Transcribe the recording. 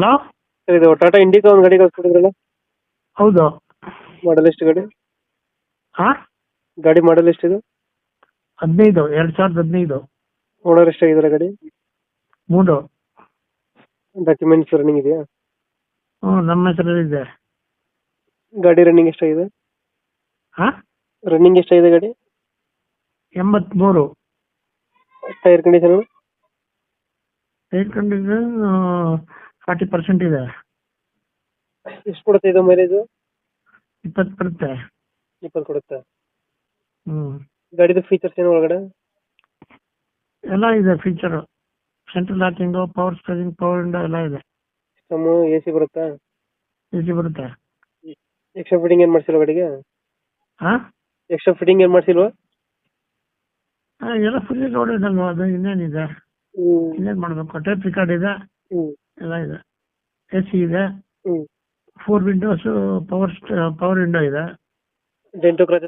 Hello. Sir ಇದು Tata Indica ಒಂದು ಗಾಡಿ ಕಳ್ಸ್ಕೊಟ್ಟಿದ್ರಲ್ಲ, ಹೌದು. ಮಾಡಲ್ ಎಷ್ಟು ಗಾಡಿ? ಹಾಂ, ಗಾಡಿ ಮಾಡಲ್ ಎಷ್ಟಿದೆ? 15, 2015. ಓನರ್ ಎಷ್ಟಾಗಿದ್ದಾರೆ ಗಾಡಿ? 3. ಡಾಕ್ಯುಮೆಂಟ್ಸ್ ರನ್ನಿಂಗ್ ಇದೆಯಾ? ಹ್ಞೂ, ನಮ್ಮ ಹೆಸರಲ್ಲಿದೆ. ಗಾಡಿ ರನ್ನಿಂಗ್ ಎಷ್ಟಾಗಿದೆ? ಹಾಂ, ರನ್ನಿಂಗ್ ಎಷ್ಟಾಗಿದೆ ಗಾಡಿ? 83. Tyre condition? ಏರ್ ಕಂಡೀಷನ್ 40% ಇದೆ. ಎಷ್ಟು ಕೊಡುತ್ತೆ ಇದು ಮೈಲೇಜ್? 20 ಬರುತ್ತೆ. 20 ಕೊಡುತ್ತೆ. ಹ್ಞೂ, ಗಾಡಿದು ಫೀಚರ್ಸ್ ಏನು ಒಳಗಡೆ? ಎಲ್ಲ ಇದೆ feature. Central locking, power steering, power window ಎಲ್ಲ ಇದೆ. ಸಿಸ್ಟಮು ಎ ಸಿ ಬರುತ್ತಾ? AC ಬರುತ್ತೆ. ಎಕ್ಸ್ಟ್ರಾ ಫಿಟ್ಟಿಂಗ್ ಏನು ಮಾಡಿಸಿಲ್ವ ಗಾಡಿಗೆ? ಹಾಂ, ಎಕ್ಸ್ಟ್ರಾ ಫಿಟ್ಟಿಂಗ್ ಏನು ಮಾಡಿಸಿಲ್ವಾ? ಎಲ್ಲ ಫುಲ್ಲಿ ಲೋಡೆಡ್ ಅಲ್ವಾ, ಅದು ಇನ್ನೇನಿದೆ, ಹ್ಞೂ ಇನ್ನೇನು ಮಾಡಬೇಕು. ಟೇಪ್ ರಿಕಾರ್ಡ್ ಇದೆ, ಹ್ಞೂ ಎಲ್ಲ ಇದೆ. AC ಇದೆ, ಹ್ಞೂ 4 ವಿಂಡೋಸು, ಪವರ್ ವಿಂಡೋ ಇದೆ. Dent scratch